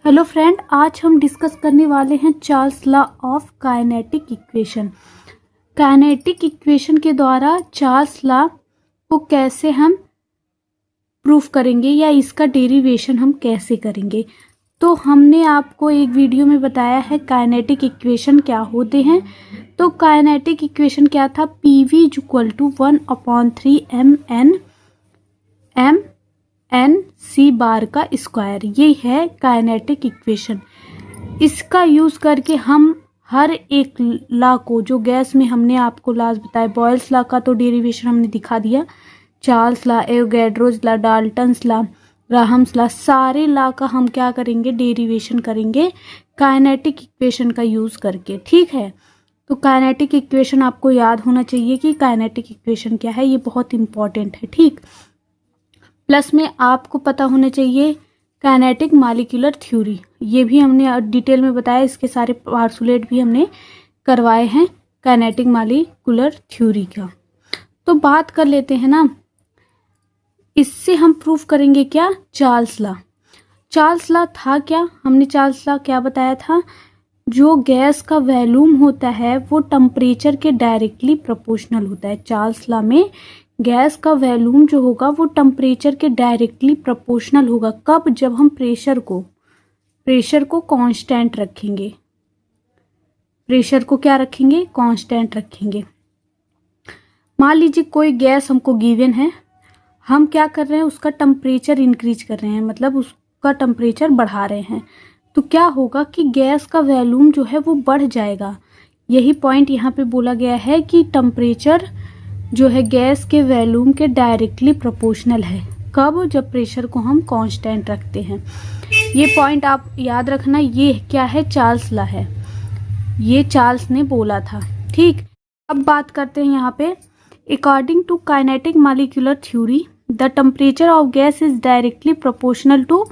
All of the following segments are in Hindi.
हेलो फ्रेंड, आज हम डिस्कस करने वाले हैं Charles law of kinetic equation. Kinetic equation के द्वारा चार्ल्स लॉ को कैसे हम प्रूफ करेंगे या इसका डेरिवेशन हम कैसे करेंगे। तो हमने आपको एक वीडियो में बताया है काइनेटिक इक्वेशन क्या होते हैं। तो काइनेटिक इक्वेशन क्या था, PV equal to 1/3 mn c bar का स्क्वायर, ये है काइनेटिक इक्वेशन। इसका यूज करके हम हर एक लॉ को, जो गैस में हमने आपको लॉज बताया, बॉयल्स लॉ का तो डेरिवेशन हमने दिखा दिया, Charles law, Avogadro's law, Dalton's law, Graham's law, सारे लॉ का हम क्या करेंगे, डेरिवेशन करेंगे काइनेटिक इक्वेशन का यूज करके। ठीक है, तो काइनेटिक इक्वेशन आपको याद होना चाहिए कि काइनेटिक इक्वेशन क्या है, ये बहुत इंपॉर्टेंट है। ठीक, प्लस में आपको पता होना चाहिए काइनेटिक मॉलिक्यूलर थ्योरी, ये भी हमने डिटेल में बताया, इसके सारे पार्सुलेट भी हमने करवाए हैं काइनेटिक मॉलिक्यूलर थ्योरी का। तो बात कर लेते हैं ना, इससे हम प्रूफ करेंगे क्या, चार्ल्स लॉ। चार्ल्स लॉ था क्या, हमने चार्ल्स लॉ क्या बताया था, जो गैस का वॉल्यूम होता है वो टेम्परेचर के डायरेक्टली प्रोपोर्शनल होता है। चार्ल्स लॉ में गैस का वॉल्यूम जो होगा वो टेम्परेचर के डायरेक्टली प्रोपोर्शनल होगा। कब, जब हम प्रेशर को कांस्टेंट रखेंगे। प्रेशर को क्या रखेंगे, कांस्टेंट रखेंगे। मान लीजिए कोई गैस हमको गिवन है, हम क्या कर रहे हैं, उसका टेम्परेचर इंक्रीज कर रहे हैं, मतलब उसका टेम्परेचर बढ़ा रहे हैं, तो क्या होगा कि गैस का वॉल्यूम जो है वो बढ़ जाएगा। यही पॉइंट यहाँ पे बोला गया है कि टेम्परेचर जो है गैस के वॉल्यूम के डायरेक्टली प्रोपोर्शनल है। कब, जब प्रेशर को हम कांस्टेंट रखते हैं। ये पॉइंट आप याद रखना, ये क्या है, चार्ल्स लॉ है, ये चार्ल्स ने बोला था। ठीक, अब बात करते हैं यहाँ पे, according to kinetic molecular theory the temperature of gas is directly proportional to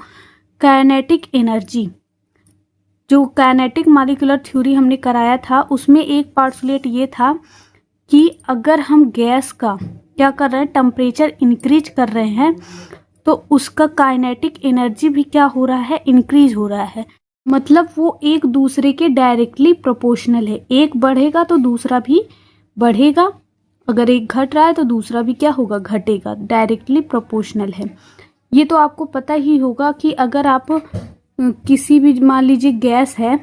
kinetic energy. जो काइनेटिक मॉलिक्यूलर थ्योरी हमने कराया था उसमें एक पार्सुलेट ये था कि अगर हम गैस का क्या कर रहे हैं, टेम्परेचर इंक्रीज कर रहे हैं, तो उसका काइनेटिक एनर्जी भी क्या हो रहा है, इंक्रीज हो रहा है। मतलब वो एक दूसरे के डायरेक्टली प्रोपोर्शनल है, एक बढ़ेगा तो दूसरा भी बढ़ेगा, अगर एक घट रहा है तो दूसरा भी क्या होगा, घटेगा, डायरेक्टली प्रोपोर्शनल है। ये तो आपको पता ही होगा कि अगर आप किसी भी, मान लीजिए गैस है,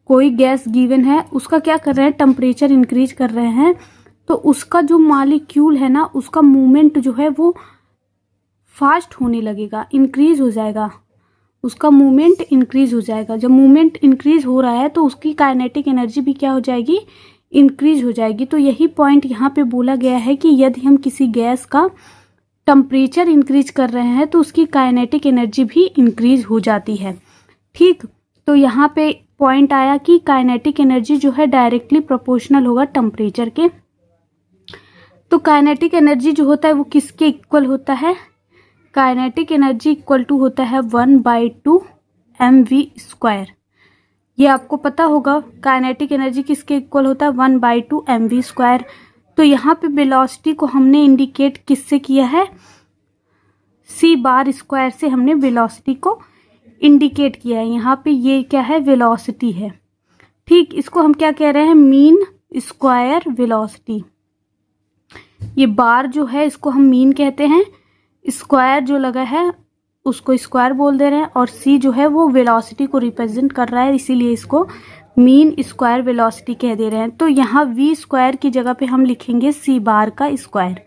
कोई गैस गिवन है, उसका क्या कर रहे हैं, टेम्परेचर इंक्रीज कर रहे हैं, तो उसका जो मॉलिक्यूल है ना, उसका मूवमेंट जो है वो फास्ट होने लगेगा, इंक्रीज हो जाएगा, उसका मूवमेंट इंक्रीज हो जाएगा। जब मूवमेंट इंक्रीज हो रहा है तो उसकी काइनेटिक एनर्जी भी क्या हो जाएगी, इंक्रीज हो जाएगी। तो यही पॉइंट यहाँ पे बोला गया है कि यदि हम किसी गैस का टेम्परेचर इंक्रीज कर रहे हैं तो उसकी काइनेटिक एनर्जी भी इंक्रीज हो जाती है। ठीक, तो यहाँ पे पॉइंट आया कि काइनेटिक एनर्जी जो है डायरेक्टली प्रोपोर्शनल होगा टेम्परेचर के। तो काइनेटिक एनर्जी जो होता है वो किसके इक्वल होता है, काइनेटिक एनर्जी इक्वल टू होता है 1/2 mv²। ये आपको पता होगा, काइनेटिक एनर्जी किसके इक्वल होता है, 1/2 mv²। तो यहाँ पे वेलोसिटी को हमने इंडिकेट किससे किया है, c² से हमने वेलोसिटी को इंडिकेट किया है। यहाँ पे ये क्या है, वेलोसिटी है। ठीक, इसको हम क्या कह रहे हैं, मीन स्क्वायर वेलोसिटी। ये बार जो है इसको हम मीन कहते हैं, स्क्वायर जो लगा है उसको स्क्वायर बोल दे रहे हैं, और c जो है वो वेलोसिटी को रिप्रेजेंट कर रहा है, इसीलिए इसको मीन स्क्वायर वेलोसिटी कह दे रहे हैं। तो यहाँ v² की जगह पे हम लिखेंगे c² का स्क्वायर।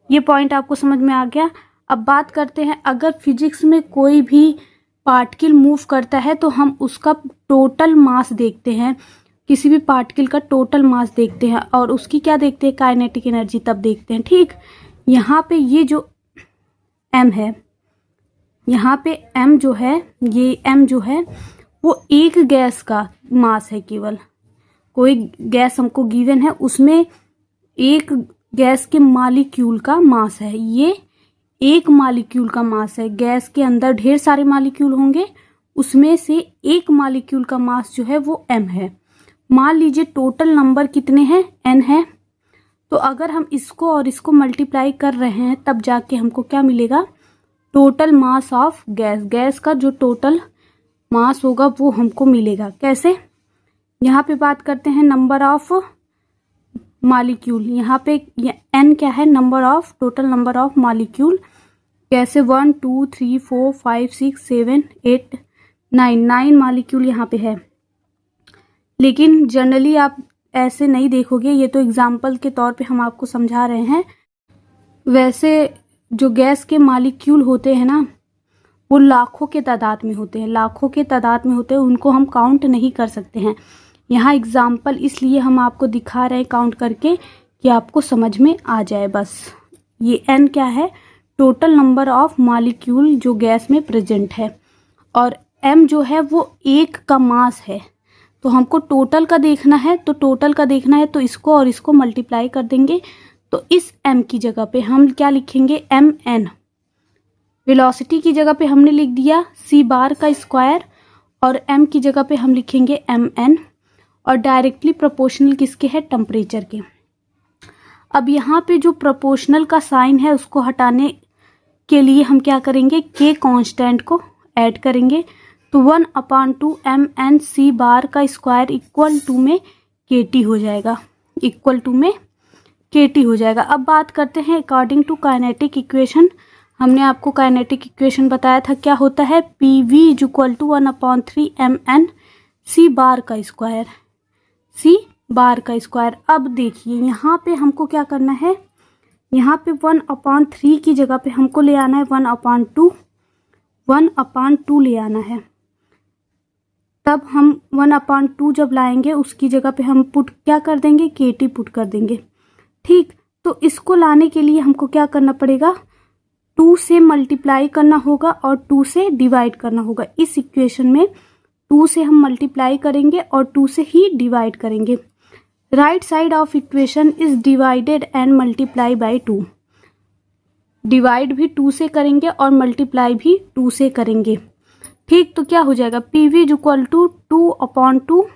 ये पॉइंट आपको समझ में आ गया। अब बात करते हैं, अगर फिजिक्स में कोई भी पार्टिकल मूव करता है तो हम उसका टोटल मास देखते हैं, किसी भी पार्टिकल का टोटल मास देखते हैं, और उसकी क्या देखते हैं, काइनेटिक एनर्जी तब देखते हैं। ठीक, यहाँ पे ये जो m है, यहाँ पे m जो है, ये m जो है वो एक गैस का मास है, केवल कोई गैस हमको गिवन है उसमें एक गैस के मॉलिक्यूल का मास है, ये एक मॉलिक्यूल का मास है। गैस के अंदर ढेर सारे मॉलिक्यूल होंगे, उसमें से एक मॉलिक्यूल का मास जो है वो m है। मान लीजिए टोटल नंबर कितने हैं, n है, तो अगर हम इसको और इसको मल्टीप्लाई कर रहे हैं तब जाके हमको क्या मिलेगा, total mass of gas, gas का जो टोटल मास होगा वो हमको मिलेगा। कैसे? यहाँ पे बात करते हैं नंबर ऑफ मॉलिक्यूल। यहाँ पे n क्या है? Number of, total number of molecule. कैसे? 1 2 3 4 5 6 7 8 9 मॉलिक्यूल यहाँ पे है। लेकिन जनरली आप ऐसे नहीं देखोगे, ये तो एग्जाम्पल के तौर पे हम आपको समझा रहे हैं। वैसे जो गैस के मॉलिक्यूल होते हैं ना, वो लाखों के तादाद में होते हैं, लाखों के तादाद में होते हैं, उनको हम काउंट नहीं कर सकते हैं। यहाँ एग्जाम्पल इसलिए हम आपको दिखा रहे हैं काउंट करके कि आपको समझ में आ जाए बस। ये n क्या है? टोटल नंबर ऑफ मॉलिक्यूल जो गैस में प्रेजेंट है, और m जो है वो एक का मास है। तो हमको टोटल का देखना है, तो इसको और इसको मल्टीप्लाई कर देंगे। तो इस m की जगह पे हम क्या लिखेंगे? mn। वेलोसिटी की जगह पे हमने लिख दिया c बार का स्क्वायर, और m की जगह पे हम लिखेंगे mn, और डायरेक्टली प्रोपोर्शनल किसके है? टेम्परेचर के। अब यहाँ पे जो प्रोपोर्शनल का साइन है उसको हटाने के लिए हम क्या करेंगे? k कांस्टेंट को ऐड करेंगे। तो 1/2 mn c बार का स्क्वायर इक्वल टू में kT हो जाएगा, अब बात करते हैं अकॉर्डिंग टू काइनेटिक इक्वेशन। हमने आपको काइनेटिक इक्वेशन बताया था, क्या होता है? PV equal to 1/3 mn c bar का स्क्वायर। अब देखिए यहाँ पे हमको क्या करना है? यहाँ पे 1/3 की जगह पे हमको ले आना है 1/2 ले आना है। तब हम 1/2 जब लाएंगे उसकी जगह पे हम पुट क्या कर देंगे? kT पुट कर देंगे। ठीक, तो इसको लाने के लिए हमको क्या करना पड़ेगा? 2 से मल्टीप्लाई करना होगा और 2 से डिवाइड करना होगा। इस इक्वेशन में 2 से हम मल्टीप्लाई करेंगे और 2 से ही डिवाइड करेंगे। Right side of equation is divided and multiply by 2। Divide भी 2 से करेंगे और मल्टीप्लाई भी 2 से करेंगे। ठीक, तो क्या हो जाएगा? PV इक्वल टू 2/2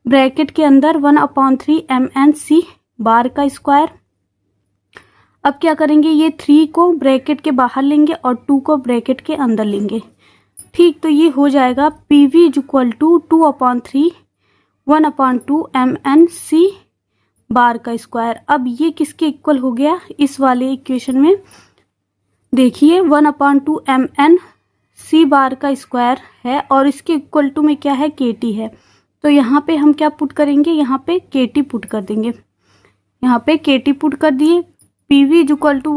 ब्रैकेट के अंदर 1/3 mn c बार का स्क्वायर। अब क्या करेंगे? ये 3 को ब्रैकेट के बाहर लेंगे और 2 को ब्रैकेट के अंदर लेंगे। ठीक, तो ये हो जाएगा PV equal to 2/3 1/2 mn c bar का स्क्वायर। अब ये किसके इक्वल हो गया? इस वाले इक्वेशन में देखिए 1/2 mn c बार का स्क्वायर है, और इसके इक्वल टू में क्या है? kT है। तो यहाँ पे हम क्या पुट करेंगे? यहाँ पे kT पुट कर देंगे। यहाँ पे kT पुट कर दिए। PV equal to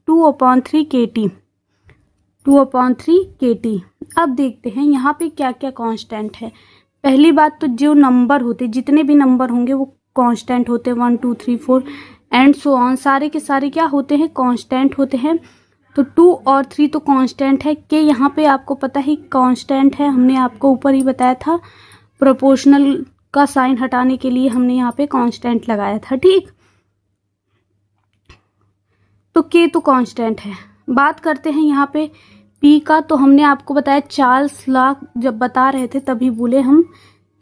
2/3 kT। अब देखते हैं यहाँ पे क्या क्या कांस्टेंट है। पहली बात तो जो नंबर होते, जितने भी नंबर होंगे वो कांस्टेंट होते हैं। 1 2 3 4 एंड सो ऑन, सारे के सारे क्या होते हैं? कांस्टेंट होते हैं। तो 2 और 3 तो कांस्टेंट है। के यहाँ पे आपको पता ही कांस्टेंट है, हमने आपको ऊपर ही बताया था। प्रोपोर्शनल का साइन हटाने के लिए हमने यहाँ पे कांस्टेंट लगाया था। ठीक, तो के तो कांस्टेंट है। बात करते हैं यहाँ पे पी का। तो हमने आपको बताया चार्ल्स लॉ जब बता रहे थे तभी बोले हम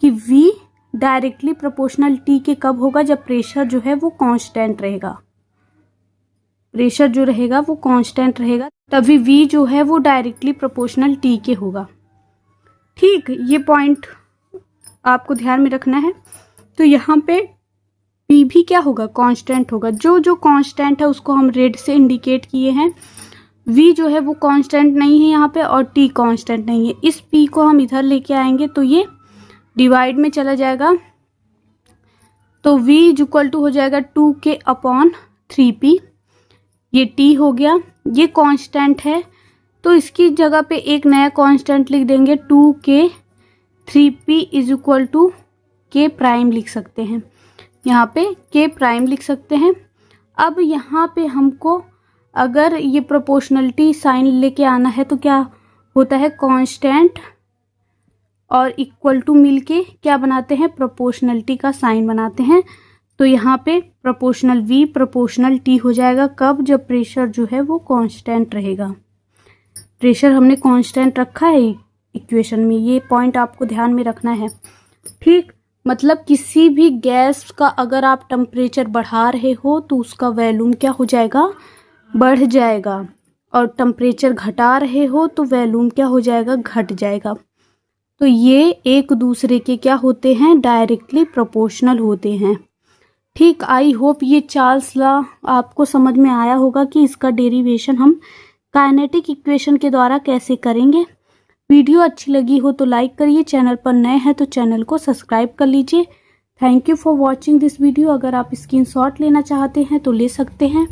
कि V डायरेक्टली प्रोपोर्शनल T के कब होगा? जब प्रेशर जो है वो कांस्टेंट रहेगा। प्रेशर जो रहेगा वो कांस्टेंट रहेगा, तभी V जो है वो डायरेक्टली प्रोपोर्शनल T के होगा। ठीक, ये पॉइंट आपको ध्यान में रखना है। तो यहाँ पे P भी क्या होगा? कांस्टेंट होगा। जो जो कांस्टेंट है उसको हम रेड से इंडिकेट किए हैं। V जो है वो कांस्टेंट नहीं है यहाँ पे, और T कांस्टेंट नहीं है। इस P को हम इधर लेके आएंगे तो ये डिवाइड में चला जाएगा। तो V इक्वल टू हो जाएगा 2K/3P। ये T हो गया, ये कांस्टेंट है तो इसकी जगह पे एक नया कांस्टेंट लिख देंगे 2K/3P is equal to K prime लिख सकते हैं। यहाँ पे K प्राइम लिख सकते हैं। अब यहाँ पे हमको अगर ये प्रोपोर्शनलिटी साइन लेके आना है तो क्या होता है? कांस्टेंट और इक्वल टू मिलके क्या बनाते हैं? प्रोपोर्शनलिटी का साइन बनाते हैं। तो यहाँ पे प्रोपोर्शनल V प्रोपोर्शनल T हो जाएगा। कब? जब प्रेशर जो है वो कांस्टेंट रहेगा। प्रेशर हमने कांस्टेंट रखा है इक्वेशन में, ये पॉइंट आपको ध्यान में रखना है। ठीक, मतलब किसी भी गैस का अगर आप टेम्परेचर बढ़ा रहे हो तो उसका वॉल्यूम क्या हो जाएगा? बढ़ जाएगा। और टेम्परेचर घटा रहे हो तो वॉल्यूम क्या हो जाएगा, घट जाएगा। तो ये एक दूसरे के क्या होते हैं, डायरेक्टली प्रोपोर्शनल होते हैं। ठीक, आई होप ये चार्ल्स लॉ आपको समझ में आया होगा कि इसका डेरिवेशन हम काइनेटिक इक्वेशन के द्वारा कैसे करेंगे। वीडियो अच्छी लगी हो तो लाइक करिए, चैनल पर नए हैं तो चैनल को सब्सक्राइब कर लीजिए। Thank you for watching this video. अगर आप स्क्रीनशॉट लेना चाहते हैं तो ले सकते हैं।